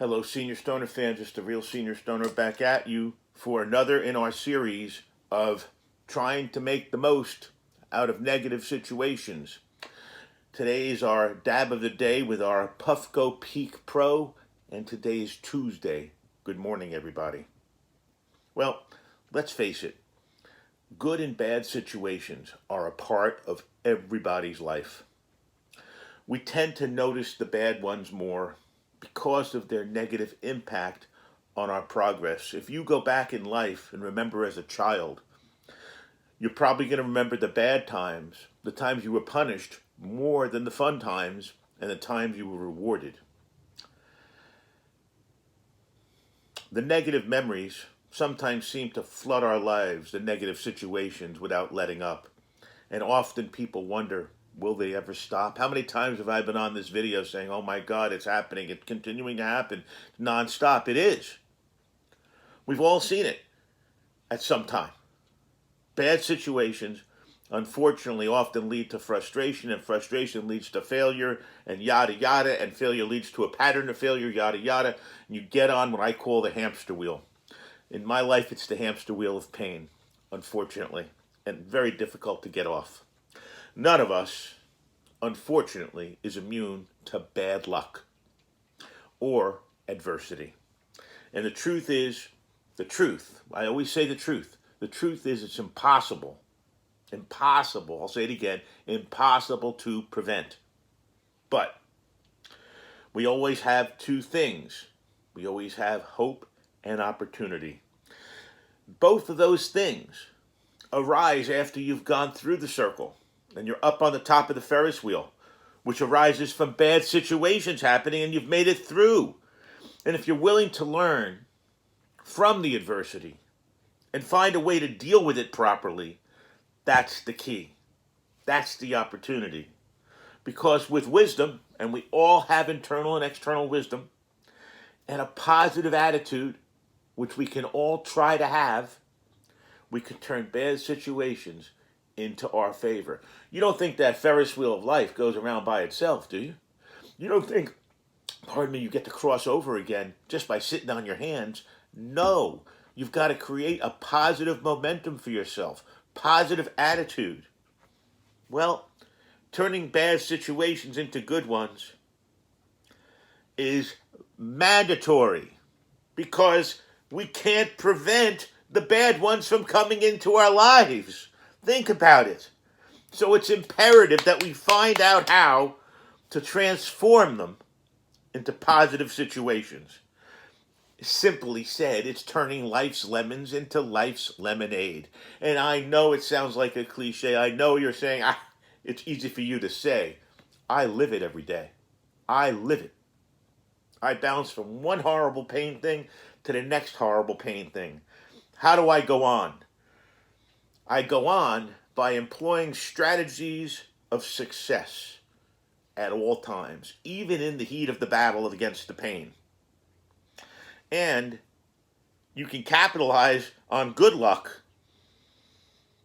Hello, Senior Stoner fan, just a real Senior Stoner back at you for another in our series of trying to make the most out of negative situations. Today's our dab of the day with our Puffco Peak Pro, and today's Tuesday. Good morning, everybody. Well, let's face it, good and bad situations are a part of everybody's life. We tend to notice the bad ones more because of their negative impact on our progress. If you go back in life and remember as a child, you're probably going to remember the bad times, the times you were punished, more than the fun times and the times you were rewarded. The negative memories sometimes seem to flood our lives, the negative situations, without letting up. And often people wonder, will they ever stop? How many times have I been on this video saying, oh my God, it's happening, it's continuing to happen nonstop? It is. We've all seen it at some time. Bad situations, unfortunately, often lead to frustration, and frustration leads to failure, and yada yada, and failure leads to a pattern of failure, yada yada, and you get on what I call the hamster wheel. In my life, it's the hamster wheel of pain, unfortunately, and very difficult to get off. None of us, unfortunately, is immune to bad luck or adversity. And the truth is, I always say the truth. The truth is it's impossible, I'll say it again, impossible to prevent. But we always have two things. We always have hope and opportunity. Both of those things arise after you've gone through the circle and you're up on the top of the Ferris wheel, which arises from bad situations happening and you've made it through. And if you're willing to learn from the adversity and find a way to deal with it properly, that's the key. That's the opportunity. Because with wisdom, and we all have internal and external wisdom, and a positive attitude, which we can all try to have, we can turn bad situations into our favor. You don't think that Ferris wheel of life goes around by itself, do you? You don't think, you get to cross over again just by sitting on your hands. No, you've got to create a positive momentum for yourself, positive attitude. Well, turning bad situations into good ones is mandatory because we can't prevent the bad ones from coming into our lives. Think about it. So it's imperative that we find out how to transform them into positive situations. Simply said, it's turning life's lemons into life's lemonade. And I know it sounds like a cliche. I know you're saying, it's easy for you to say. I live it every day. I live it. I bounce from one horrible pain thing to the next horrible pain thing. How do I go on? I go on by employing strategies of success at all times, even in the heat of the battle against the pain. And you can capitalize on good luck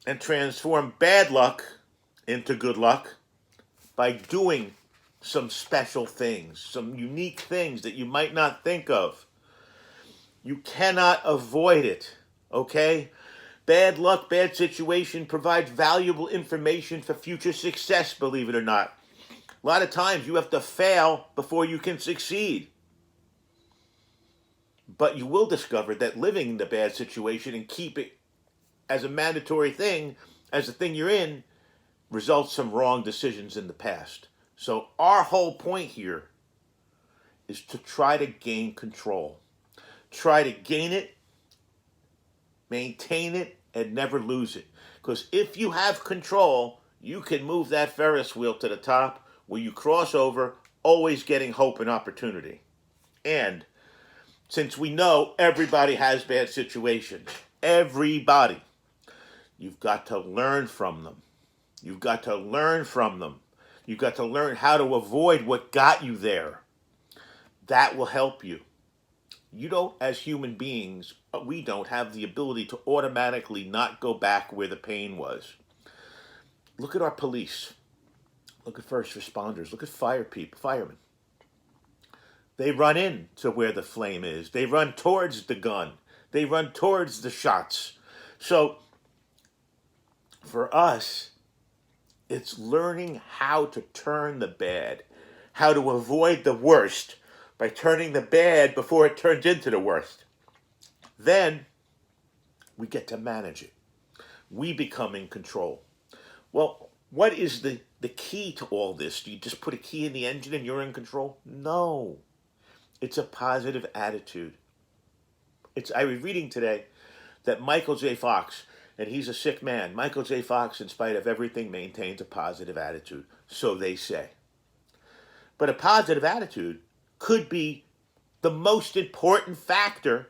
and transform bad luck into good luck by doing some special things, some unique things that you might not think of. You cannot avoid it, okay? Bad luck, bad situation provides valuable information for future success, believe it or not. A lot of times you have to fail before you can succeed. But you will discover that living in the bad situation and keep it as a mandatory thing, as the thing you're in, results from wrong decisions in the past. So our whole point here is to try to gain control. Try to gain it, maintain it, and never lose it. Because if you have control, you can move that Ferris wheel to the top where you cross over, always getting hope and opportunity. And since we know everybody has bad situations, everybody, you've got to learn from them. You've got to learn from them. You've got to learn how to avoid what got you there. That will help you. You don't, as human beings, we don't have the ability to automatically not go back where the pain was. Look at our police. Look at first responders. Look at firemen. They run in to where the flame is. They run towards the gun. They run towards the shots. So for us, it's learning how to turn the bad, how to avoid the worst by turning the bad before it turns into the worst. Then we get to manage it. We become in control. Well, what is the key to all this? Do you just put a key in the engine and you're in control? No. It's a positive attitude. I was reading today that Michael J. Fox, and he's a sick man, Michael J. Fox, in spite of everything, maintains a positive attitude. So they say. But a positive attitude could be the most important factor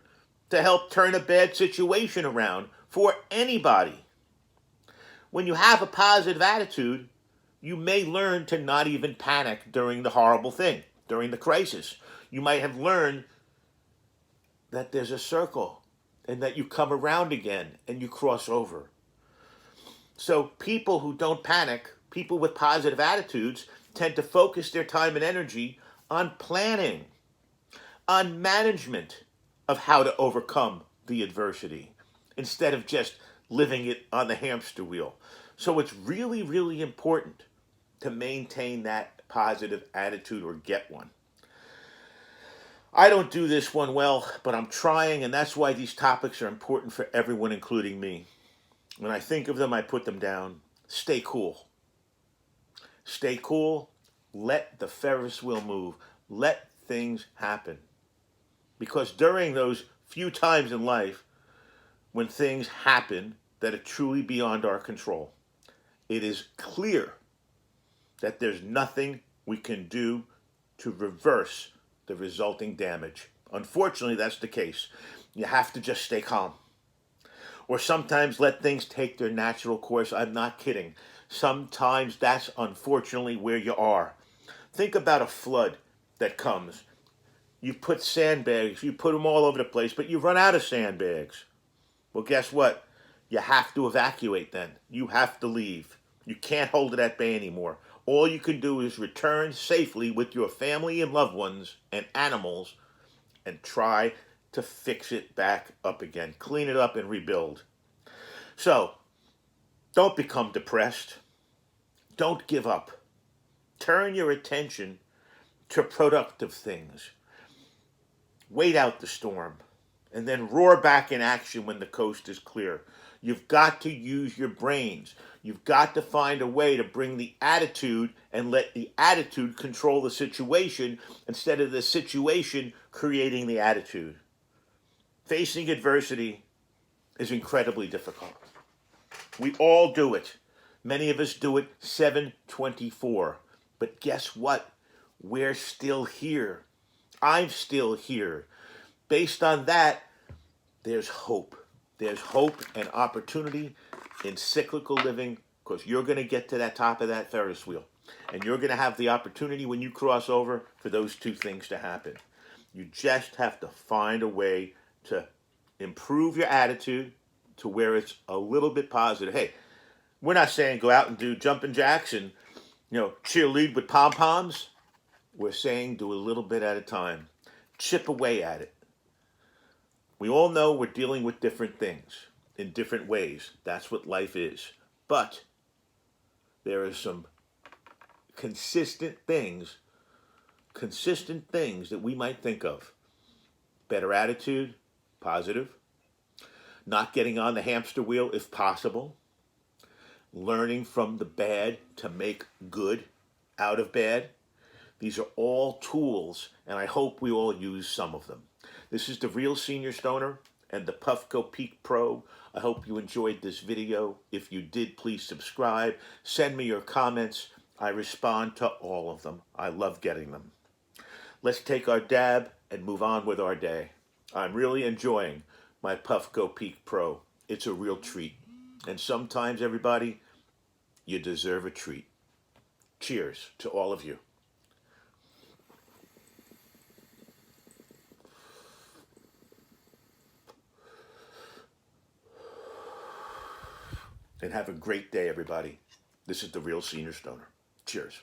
to help turn a bad situation around for anybody. When you have a positive attitude, you may learn to not even panic during the horrible thing, during the crisis. You might have learned that there's a circle and that you come around again and you cross over. So people who don't panic, people with positive attitudes, tend to focus their time and energy on planning, on management of how to overcome the adversity, instead of just living it on the hamster wheel. So it's really, really important to maintain that positive attitude or get one. I don't do this one well, but I'm trying, and that's why these topics are important for everyone, including me. When I think of them, I put them down. Stay cool. Stay cool. Let the Ferris wheel move. Let things happen. Because during those few times in life when things happen that are truly beyond our control, it is clear that there's nothing we can do to reverse the resulting damage. Unfortunately, that's the case. You have to just stay calm. Or sometimes let things take their natural course. I'm not kidding. Sometimes that's unfortunately where you are. Think about a flood that comes. You put sandbags, you put them all over the place, but you run out of sandbags. Well, guess what? You have to evacuate then. You have to leave. You can't hold it at bay anymore. All you can do is return safely with your family and loved ones and animals and try to fix it back up again. Clean it up and rebuild. So, don't become depressed. Don't give up. Turn your attention to productive things. Wait out the storm and then roar back in action when the coast is clear. You've got to use your brains. You've got to find a way to bring the attitude and let the attitude control the situation instead of the situation creating the attitude. Facing adversity is incredibly difficult. We all do it. Many of us do it 7/24. But guess what? We're still here. I'm still here. Based on that, there's hope. There's hope and opportunity in cyclical living because you're going to get to that top of that Ferris wheel. And you're going to have the opportunity when you cross over for those two things to happen. You just have to find a way to improve your attitude to where it's a little bit positive. Hey, we're not saying go out and do jumping jacks and, cheerlead with pom-poms. We're saying do a little bit at a time. Chip away at it. We all know we're dealing with different things in different ways. That's what life is. But there are some consistent things that we might think of. Better attitude, positive. Not getting on the hamster wheel if possible. Learning from the bad to make good out of bad. These are all tools, and I hope we all use some of them. This is the Real Senior Stoner and the Puffco Peak Pro. I hope you enjoyed this video. If you did, please subscribe. Send me your comments. I respond to all of them. I love getting them. Let's take our dab and move on with our day. I'm really enjoying my Puffco Peak Pro. It's a real treat. And sometimes, everybody, you deserve a treat. Cheers to all of you. And have a great day, everybody. This is the Real Senior Stoner. Cheers.